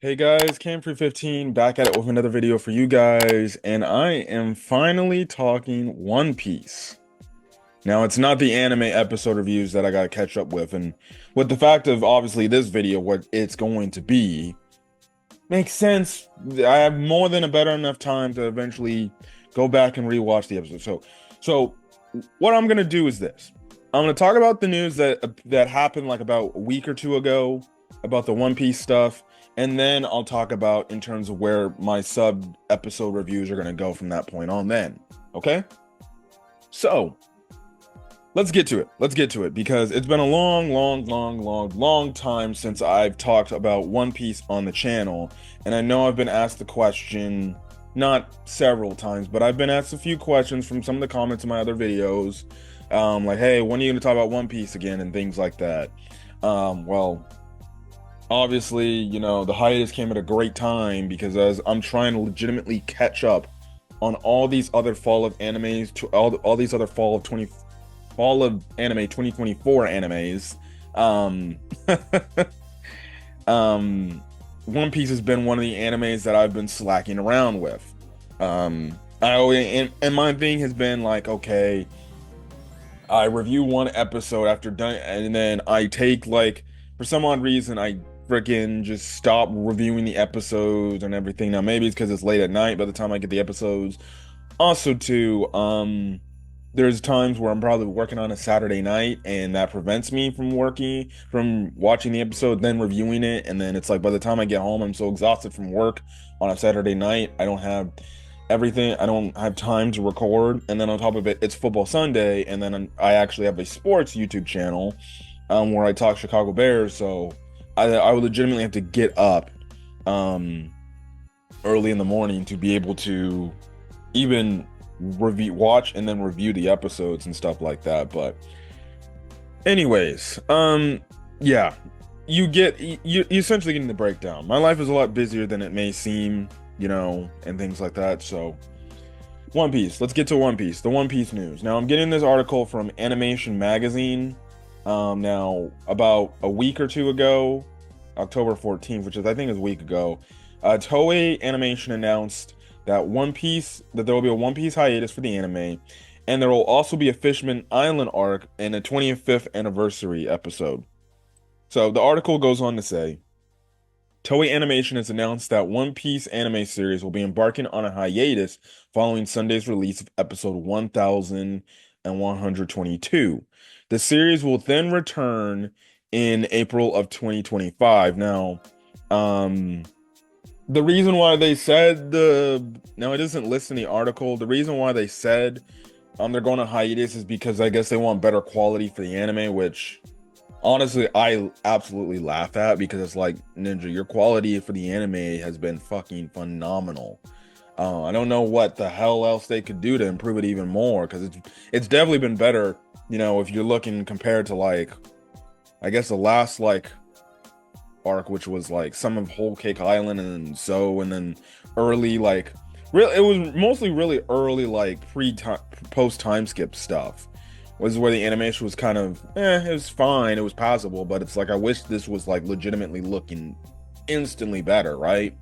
Hey guys, Cam315 back at it with another video for you guys, and I am finally talking One Piece. Now, it's not the anime episode reviews that I gotta catch up with, and with the fact of obviously this video, what it's going to be, makes sense. I have more than a better enough time to eventually go back and rewatch the episode. So what I'm gonna do is this. I'm gonna talk about the news that happened like about a week or two ago about the One Piece stuff, and then I'll talk about in terms of where my sub episode reviews are gonna go from that point on. Then, okay? So let's get to it. Let's get to it because it's been a long time since I've talked about One Piece on the channel, and I know I've been asked the question not several times, but I've been asked a few questions from some of the comments in my other videos, like, hey, when are you going to talk about One Piece again and things like that. Well, obviously, the hiatus came at a great time because as I'm trying to legitimately catch up on all these other fall of animes, to all these other fall of anime 2024 animes. um One Piece has been one of the animes that I've been slacking around with. I always, and my thing has been like, okay, I review one episode after done, and then I take like, for some odd reason, I freaking just stop reviewing the episodes and everything. Now maybe it's because it's late at night by the time I get the episodes. Also, too, there's times where I'm probably working on a Saturday night, and that prevents me from watching the episode, then reviewing it, and then it's like by the time I get home, I'm so exhausted from work on a Saturday night, I don't have time to record, and then on top of it, it's football Sunday, and then I actually have a sports YouTube channel, where I talk Chicago Bears, so I would legitimately have to get up, early in the morning to be able to even watch and then review the episodes and stuff like that. But anyways, yeah, you essentially getting the breakdown. My life is a lot busier than it may seem, and things like that. So One Piece, let's get to One Piece, the One Piece news. Now I'm getting this article from Animation Magazine, now about a week or two ago, October 14th, which is I think is a week ago. Toei Animation announced that there will be a One Piece hiatus for the anime, and there will also be a Fishman Island arc and a 25th anniversary episode. So the article goes on to say, Toei Animation has announced that One Piece anime series will be embarking on a hiatus following Sunday's release of episode 1122. The series will then return in April of 2025. Now, the reason why they said it doesn't list in the article. The reason why they said they're going on hiatus is because I guess they want better quality for the anime, which honestly I absolutely laugh at, because it's like, Ninja, your quality for the anime has been fucking phenomenal. I don't know what the hell else they could do to improve it even more, because it's definitely been better, if you're looking compared to like, I guess the last like arc, which was like some of Whole Cake Island and and then early like it was mostly really early like post time skip stuff was where the animation was kind of it was fine, it was passable, but it's like I wish this was like legitimately looking instantly better, right?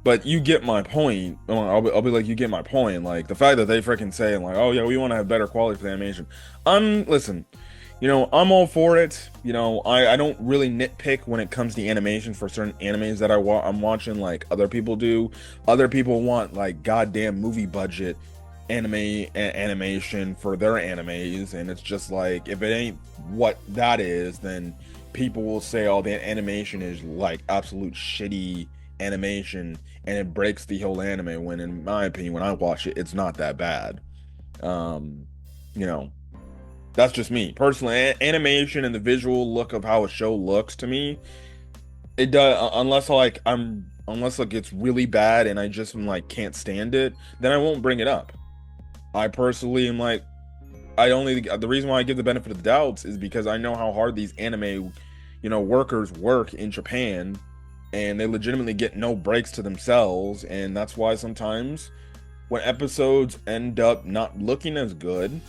But you get my point. I'll be like, you get my point. Like the fact that they freaking saying like, oh yeah, we want to have better quality for the animation. Listen, I'm all for it. I don't really nitpick when it comes to animation for certain animes that I'm watching like other people do. Other people want like goddamn movie budget animation for their animes, and it's just like, if it ain't what that is, then people will say, oh, the animation is like absolute shitty animation and it breaks the whole anime, when in my opinion, when I watch it, it's not that bad. You know, that's just me personally. Animation and the visual look of how a show looks to me, it does, unless like it's really bad and I just like can't stand it, then I won't bring it up. I personally am like, the reason why I give the benefit of the doubts is because I know how hard these anime, workers work in Japan, and they legitimately get no breaks to themselves, and that's why sometimes when episodes end up not looking as good,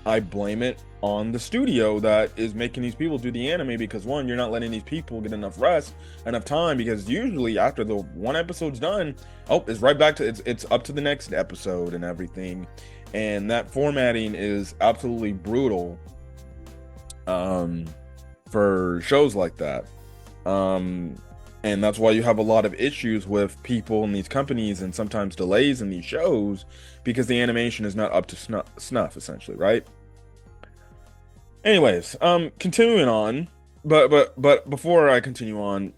I blame it on the studio that is making these people do the anime, because one, you're not letting these people get enough rest, enough time, because usually after the one episode's done, oh, it's right back to it's up to the next episode and everything. And that formatting is absolutely brutal for shows like that. And that's why you have a lot of issues with people in these companies, and sometimes delays in these shows, because the animation is not up to snuff, essentially, right? Anyways, continuing on, but before I continue on,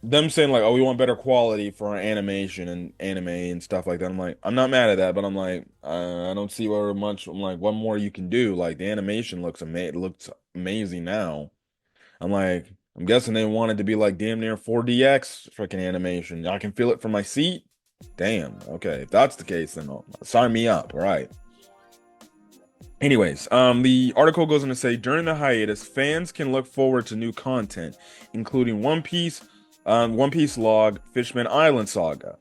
them saying like, oh, we want better quality for our animation and anime and stuff like that. I'm like, I'm not mad at that, but I'm like, I don't see what much. I'm like, what more you can do? Like the animation looks amazing now. I'm like, I'm guessing they wanted to be like damn near 4DX freaking animation. I can feel it from my seat. Damn. Okay, if that's the case, then sign me up. All right. Anyways, the article goes on to say, during the hiatus, fans can look forward to new content, including One Piece Log, Fishman Island Saga,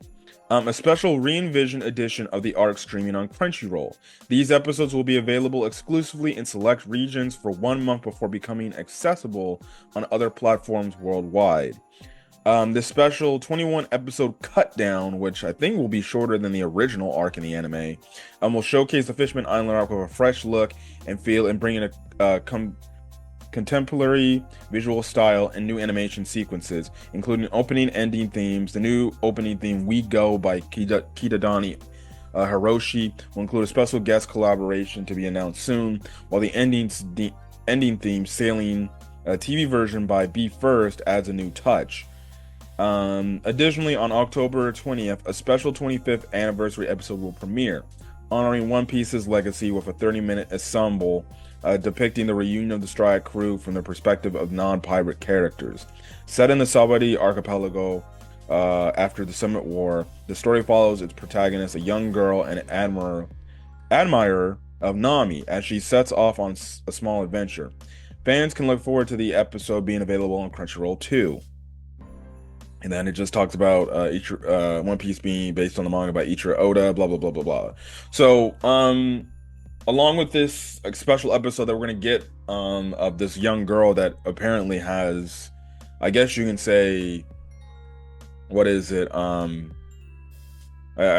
a special re-envisioned edition of the arc streaming on Crunchyroll. These episodes will be available exclusively in select regions for 1 month before becoming accessible on other platforms worldwide. This special 21 episode cut down, which I think will be shorter than the original arc in the anime, will showcase the Fishman Island arc with a fresh look and feel, and bring in a contemporary visual style and new animation sequences, including opening ending themes. The new opening theme, We Go by Kitadani Hiroshi, will include a special guest collaboration to be announced soon, while the ending theme, Sailing TV version by Be First, adds a new touch. Additionally, on October 20th, a special 25th anniversary episode will premiere, honoring One Piece's legacy with a 30-minute ensemble depicting the reunion of the Straw Hat crew from the perspective of non-pirate characters. Set in the Sawadee archipelago after the Summit War, the story follows its protagonist, a young girl and admirer of Nami, as she sets off on a small adventure. Fans can look forward to the episode being available on Crunchyroll too. And then it just talks about One Piece being based on the manga by Ichiro Oda, blah, blah, blah, blah, blah. So, along with this special episode that we're going to get of this young girl that apparently has, I guess you can say, what is it? I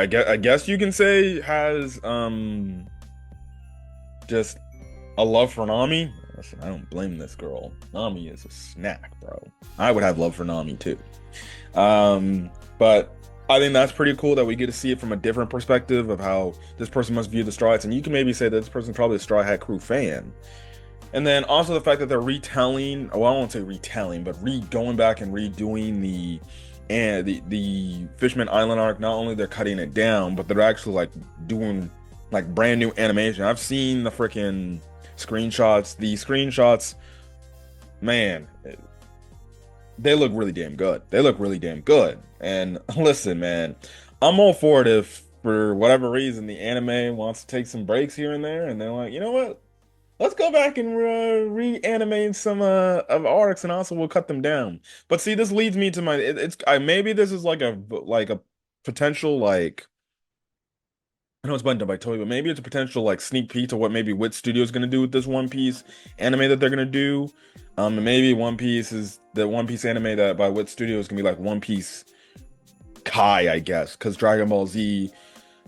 guess you can say has just a love for Nami. Listen, I don't blame this girl. Nami is a snack, bro. I would have love for Nami too. But I think that's pretty cool that we get to see it from a different perspective of how this person must view the Straw Hats, and you can maybe say that this person's probably a Straw Hat crew fan. And then also the fact that they're retelling, well, I won't say retelling, but going back and redoing the Fishman Island arc. Not only they're cutting it down, but they're actually like doing like brand new animation. I've seen the freaking screenshots. The screenshots, man, they look really damn good. They look really damn good. And listen, man, I'm all for it if for whatever reason the anime wants to take some breaks here and there, and they're like, you know what? Let's go back and reanimate some of arcs, and also we'll cut them down. But see, this leads me to my maybe this is like a potential like, I know it's buttoned up by Toei, but maybe it's a potential like sneak peek to what maybe Wit Studio is going to do with this One Piece anime that they're going to do. And maybe One Piece anime that by Wit Studio is going to be like One Piece Kai, I guess, because Dragon Ball Z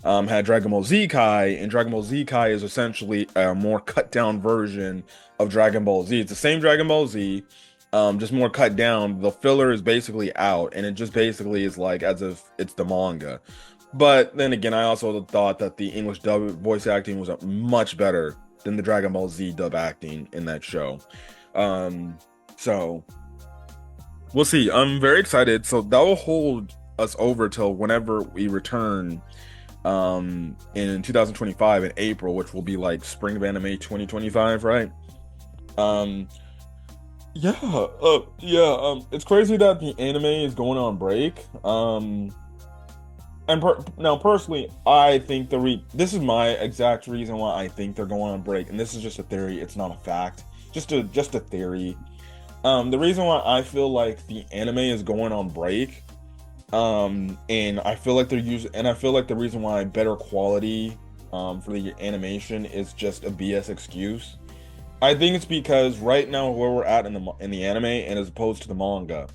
had Dragon Ball Z Kai, and Dragon Ball Z Kai is essentially a more cut down version of Dragon Ball Z. It's the same Dragon Ball Z, just more cut down. The filler is basically out, and it just basically is like as if it's the manga. But then again, I also thought that the English dub voice acting was much better than the Dragon Ball Z dub acting in that show. So we'll see. I'm very excited. So that will hold us over till whenever we return in 2025 in April, which will be like spring of anime 2025, right? It's crazy that the anime is going on break. Now, personally, I think this is my exact reason why I think they're going on break, and this is just a theory. It's not a fact. Just a theory. The reason why I feel like the anime is going on break, and I feel like the reason why better quality for the animation is just a BS excuse. I think it's because right now where we're at in the anime and as opposed to the manga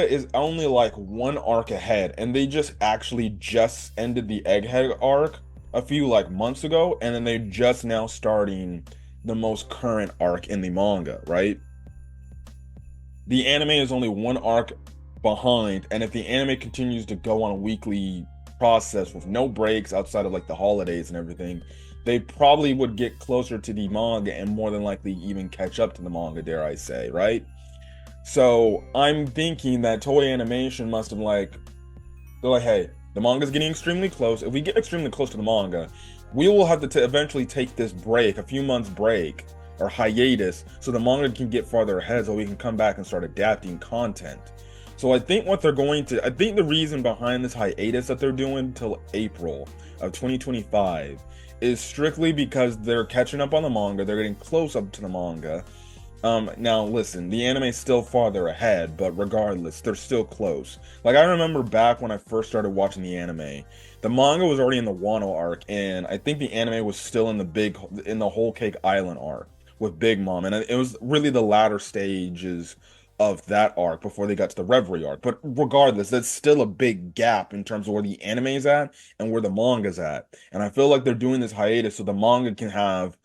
is only like one arc ahead, and they just ended the Egghead arc a few like months ago, and then they're just now starting the most current arc in the manga, right? The anime is only one arc behind, and if the anime continues to go on a weekly process with no breaks outside of like the holidays and everything, they probably would get closer to the manga and more than likely even catch up to the manga, dare I say, right? So I'm thinking that Toei Animation must have they're like, hey, the manga's getting extremely close. If we get extremely close to the manga, we will have to eventually take this break, a few months break or hiatus, so the manga can get farther ahead so we can come back and start adapting content. So I think I think the reason behind this hiatus that they're doing till April of 2025 is strictly because they're catching up on the manga, they're getting close up to the manga. Now listen, the anime is still farther ahead, but regardless, they're still close. Like, I remember back when I first started watching the anime, the manga was already in the Wano arc, and I think the anime was still in the Whole Cake Island arc with Big Mom, and it was really the latter stages of that arc before they got to the Reverie arc. But regardless, that's still a big gap in terms of where the anime is at and where the manga's at. And I feel like they're doing this hiatus so the manga can have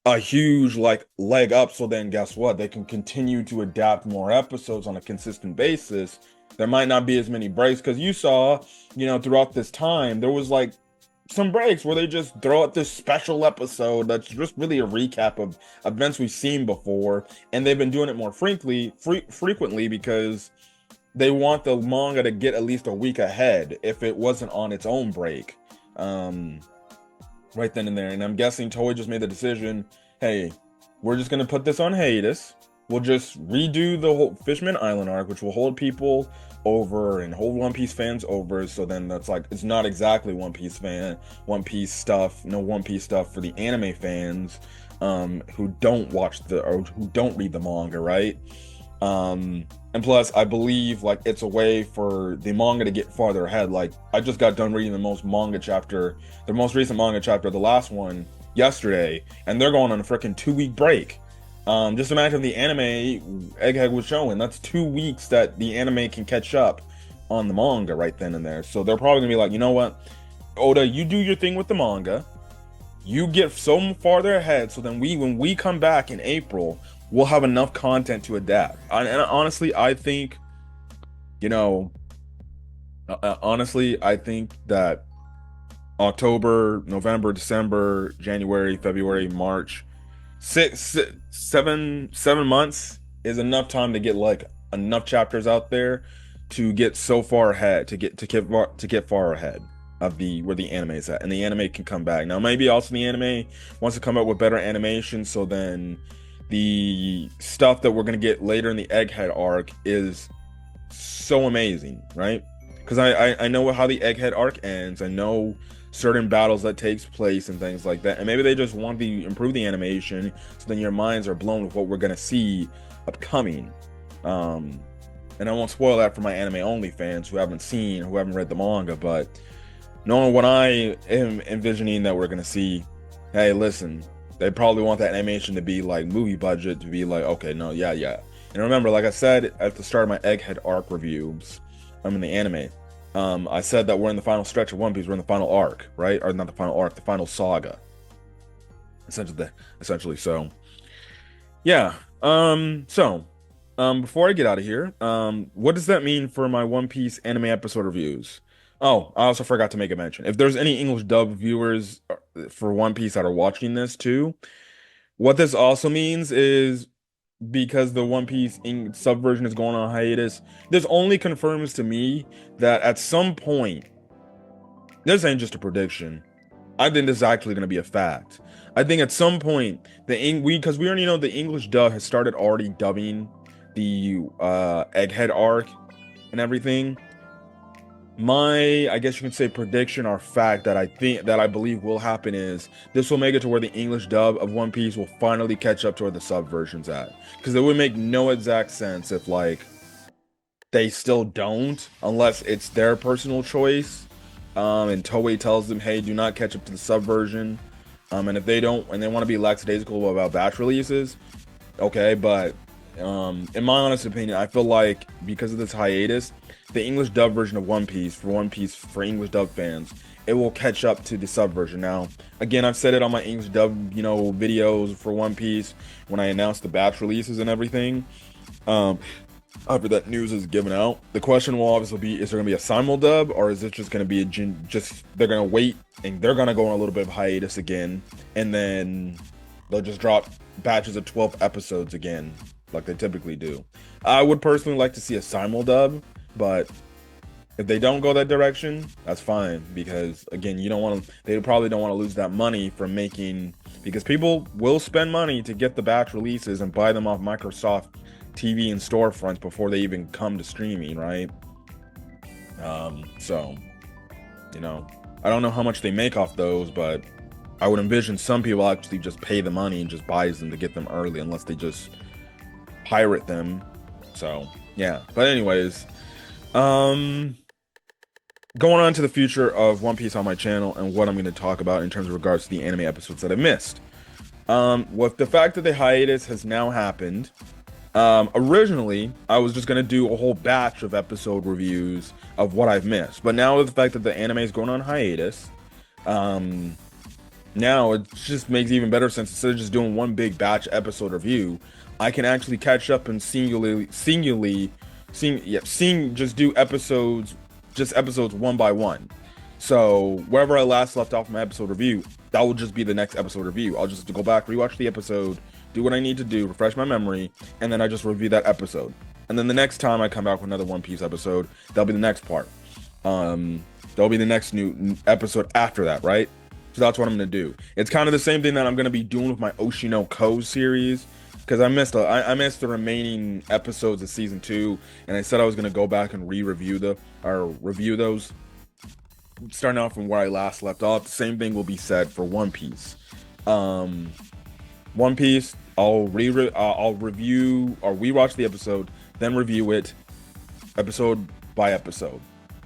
a huge like leg up, so then guess what, they can continue to adapt more episodes on a consistent basis. There might not be as many breaks, because you saw, throughout this time there was like some breaks where they just throw out this special episode that's just really a recap of events we've seen before, and they've been doing it more frequently because they want the manga to get at least a week ahead if it wasn't on its own break. Right then and there. And I'm guessing Toei just made the decision, hey, we're just going to put this on hiatus. We'll just redo the whole Fishman Island arc, which will hold people over and hold One Piece fans over. So then that's like, it's not exactly One Piece stuff for the anime fans who don't who don't read the manga, right? And plus, I believe like it's a way for the manga to get farther ahead. Like, I just got done reading the most recent manga chapter, the last one, yesterday, and they're going on a freaking 2-week break. Just imagine the anime Egghead was showing. That's 2 weeks that the anime can catch up on the manga right then and there. So they're probably gonna be like, you know what, Oda, you do your thing with the manga. You get so farther ahead, so then when we come back in April, we'll have enough content to adapt. And honestly, I think, I think that October, November, December, January, February, March, 7 months is enough time to get like enough chapters out there to get so far ahead, to get far ahead of where the anime is at, and the anime can come back. Now maybe also the anime wants to come up with better animation, so then the stuff that we're going to get later in the Egghead arc is so amazing, right? Because I know how the Egghead arc ends. I know certain battles that takes place and things like that, and maybe they just want to improve the animation so then your minds are blown with what we're going to see upcoming. And I won't spoil that for my anime only fans who haven't read the manga, but knowing what I am envisioning that we're going to see, hey, listen, they probably want that animation to be like movie budget, to be like, okay, no, yeah. And remember, like I said at the start of my Egghead arc reviews, I'm in the anime. I said that we're in the final stretch of One Piece. We're in the final arc, right? Or not the final arc, the final saga. Essentially. So, yeah. Before I get out of here, what does that mean for my One Piece anime episode reviews? Oh, I also forgot to make a mention. If there's any English dub viewers for One Piece that are watching this too, what this also means is, because the One Piece subversion is going on hiatus, this only confirms to me that at some point, this ain't just a prediction. I think this is actually going to be a fact. I think at some point, because we already know the English dub has started already dubbing the Egghead arc and everything. My, I guess you can say, prediction or fact that I believe will happen is this will make it to where the English dub of One Piece will finally catch up to where the subversion's at. Because it would make no exact sense if like they still don't, unless it's their personal choice and Toei tells them, hey, do not catch up to the sub version. And if they don't, and they want to be lackadaisical about batch releases, okay, but in my honest opinion, I feel like because of this hiatus, the English dub version of One Piece for English dub fans, it will catch up to the sub version. Now, again, I've said it on my English dub, videos for One Piece when I announced the batch releases and everything. After that news is given out, the question will obviously be: is there gonna be a simul dub, or is it just gonna be they're gonna wait and they're gonna go on a little bit of hiatus again, and then they'll just drop batches of 12 episodes again, like they typically do. I would personally like to see a simul dub, but if they don't go that direction, that's fine, because again, they probably don't want to lose that money from making, because people will spend money to get the batch releases and buy them off Microsoft TV and storefronts before they even come to streaming, right? So, I don't know how much they make off those, but I would envision some people actually just pay the money and just buys them to get them early, unless they just pirate them. So, yeah. But anyways, going on to the future of One Piece on my channel and what I'm going to talk about in terms of regards to the anime episodes that I missed. With the fact that the hiatus has now happened, originally I was just going to do a whole batch of episode reviews of what I've missed. But now with the fact that the anime is going on hiatus, now it just makes even better sense. Instead of just doing one big batch episode review, I can actually catch up and just do episodes one by one. So wherever I last left off my episode review, that will just be the next episode review. I'll just go back, rewatch the episode, do what I need to do, refresh my memory, and then I just review that episode. And then the next time I come back with another One Piece episode, that'll be the next part. There'll be the next new episode after that, right? So that's what I'm gonna do. It's kind of the same thing that I'm gonna be doing with my Oshino Ko series, because I missed the remaining episodes of season 2, and I said I was gonna go back and review those, starting out from where I last left off. The same thing will be said for One Piece. One Piece, I'll review or rewatch the episode, then review it episode by episode,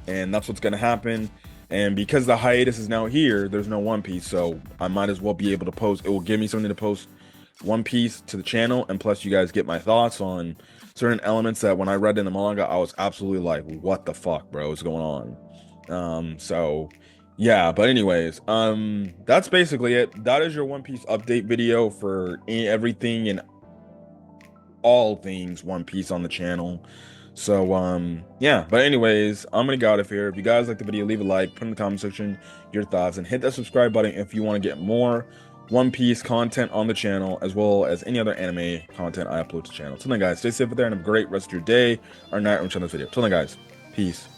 and that's what's gonna happen. And because the hiatus is now here, there's no One Piece, so I might as well be able to post. It will give me something to post One Piece to the channel, and plus you guys get my thoughts on certain elements that when I read in the manga, I was absolutely like, what the fuck, bro, what's going on? So yeah, but anyways, that's basically it. That is your One Piece update video for everything and all things One Piece on the channel. So yeah, but anyways, I'm gonna get out of here. If you guys like the video, leave a like, put in the comment section your thoughts, and hit that subscribe button if you want to get more One Piece content on the channel, as well as any other anime content I upload to the channel. Till then, guys, stay safe out there and have a great rest of your day or night when you're watching this video. Till then, guys, peace.